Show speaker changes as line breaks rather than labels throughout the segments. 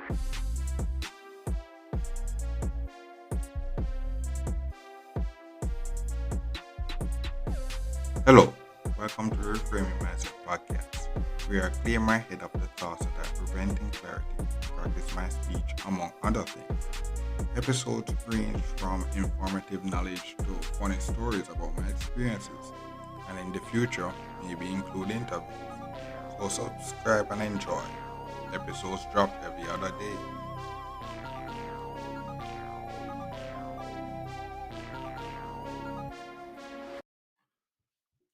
Hello, welcome to Reframing Mindset Podcast. We are clear my head of the thoughts that are preventing clarity to practice my speech, among other things. Episodes range from informative knowledge to funny stories about my experiences, and in the future, maybe include interviews. So subscribe and enjoy. Episodes drop every other day.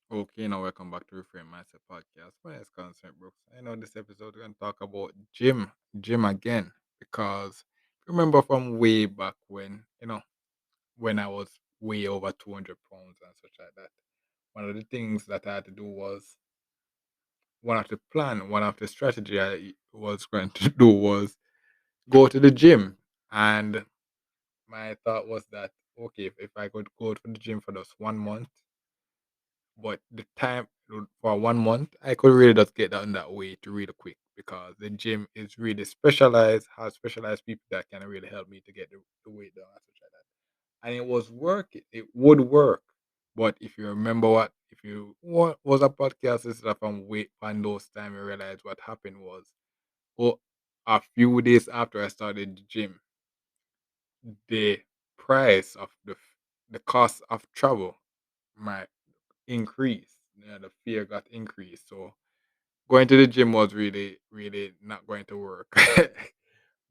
Okay, now welcome back to Reframe Mindset Podcast. My name is Constant Brooks. I know this episode we're going to talk about gym again, because remember from way back when I was way over 200 pounds and such like that. One of the things that I had to do was one of the strategy I was going to do was go to the gym. And my thought was that, okay, if I could go to the gym for just 1 month, but the time for 1 month, I could really just get down that weight really quick, because the gym is really specialized, has specialized people that can really help me to get the weight down and such like that. And it was working. It would work. But if you remember if you was a podcast and stuff from weight on those time, you realize what happened was, oh, a few days after I started the gym, the price of the cost of travel might increase. Yeah, the fear got increased. So going to the gym was really, really not going to work.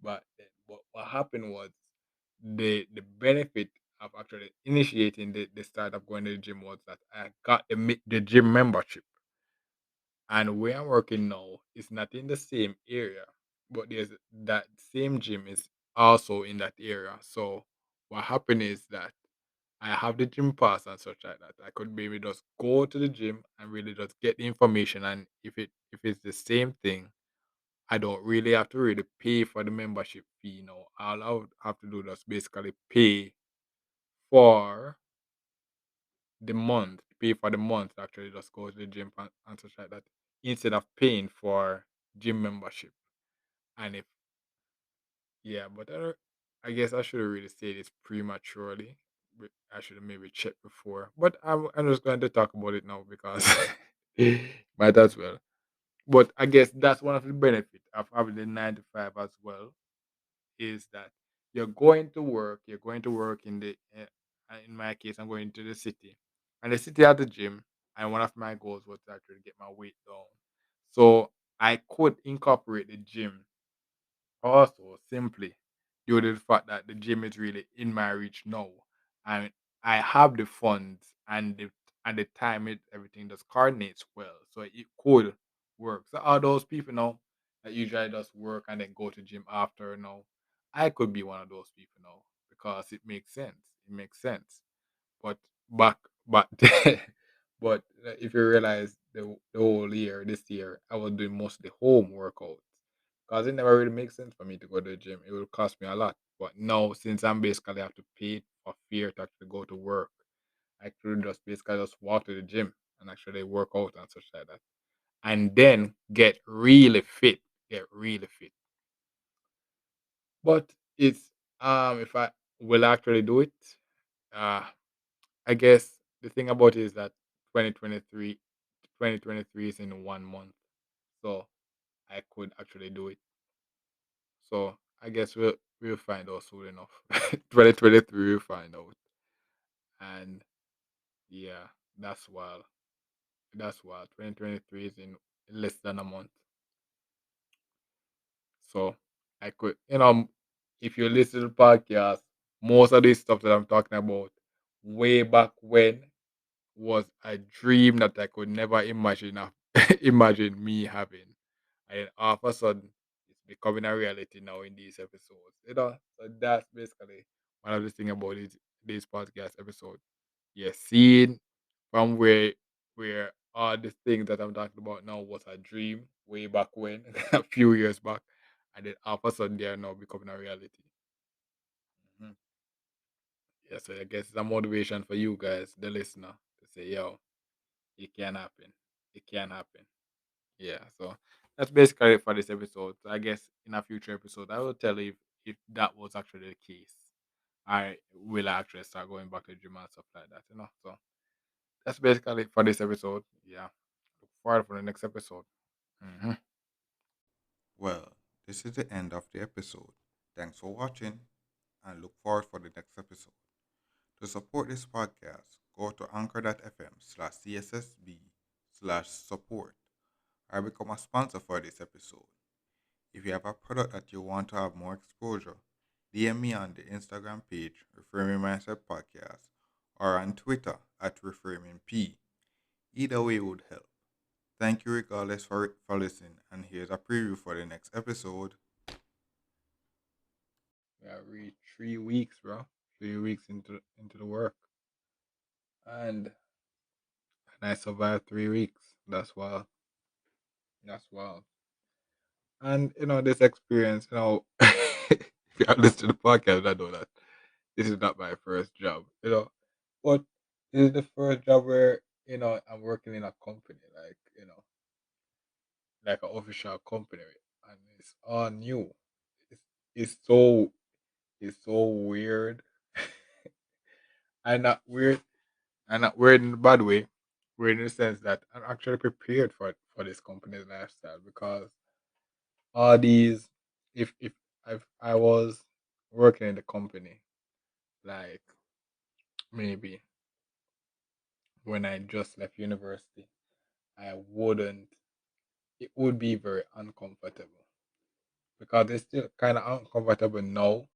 But what happened was, the benefit of actually initiating the start of going to the gym was that I got the gym membership. And where I'm working now is not in the same area, but there's that same gym is also in that area. So what happened is that I have the gym pass and such like that. I could maybe just go to the gym and really just get the information. And if it's the same thing, I don't really have to really pay for the membership fee. All I would have to do is basically for pay for the month to actually just go to the gym and such like that, instead of paying for gym membership. And if yeah, but I guess I should have really said this prematurely. I should have maybe checked before. But I'm just going to talk about it now because might as well. But I guess that's one of the benefits of having the 9 to 5 as well, is that you're going to work in my case, I'm going to the city. And the city at the gym, and one of my goals was to actually get my weight down. So I could incorporate the gym also, simply due to the fact that the gym is really in my reach now, and I have the funds and the time, everything just coordinates well, so it could work. So all those people now that usually just work and then go to gym after, I could be one of those people now, because it makes sense. It makes sense. But back, but but if you realize the whole year, this year, I was doing mostly home workouts, because it never really makes sense for me to go to the gym. It will cost me a lot. But now, since I'm basically have to pay for fear to actually go to work, I could just basically just walk to the gym and actually work out and such like that, and then get really fit. Get really fit. But it's if I will actually do it, uh I guess the thing about it is that 2023, 2023 is in 1 month, so I could actually do it. So I guess we'll find out soon enough. 2023 we'll find out, and yeah, that's wild. That's wild. 2023 is in less than a month, so I could, if you listen to the podcast, most of this stuff that I'm talking about way back when was a dream that I could never imagine imagine me having. And then all of a sudden it's becoming a reality now in these episodes. So that's basically one of the things about this podcast episode. You're seeing from where all the things that I'm talking about now was a dream way back when, a few years back. And then all of a sudden they are now becoming a reality. Mhm. Yeah, so I guess it's a motivation for you guys, the listener, to say, yo, it can happen. It can happen. Yeah. So that's basically it for this episode. So I guess in a future episode, I will tell you if that was actually the case. I will actually start going back to the gym and stuff like that, you know. So that's basically it for this episode. Yeah. Look forward for the next episode. Hmm.
Well, this is the end of the episode. Thanks for watching and look forward for the next episode. To support this podcast, go to anchor.fm/cssb/support or become a sponsor for this episode. If you have a product that you want to have more exposure, DM me on the Instagram page, Reframing Mindset Podcast, or on Twitter at ReframingP. Either way would help. Thank you regardless for listening, and here's a preview for the next episode.
Yeah, we 3 weeks, bro. 3 weeks into the work, and I survived 3 weeks. That's wild. That's wild. And this experience, if you have listened to the podcast, I know that this is not my first job, but this is the first job where I'm working in a company, like an official company, and it's all new. It's it's so it's so weird, and not weird, in a bad way. Weird in the sense that I'm actually prepared for this company's lifestyle because all these, if I was working in the company, like maybe when I just left university, I wouldn't. It would be very uncomfortable because it's still kind of uncomfortable now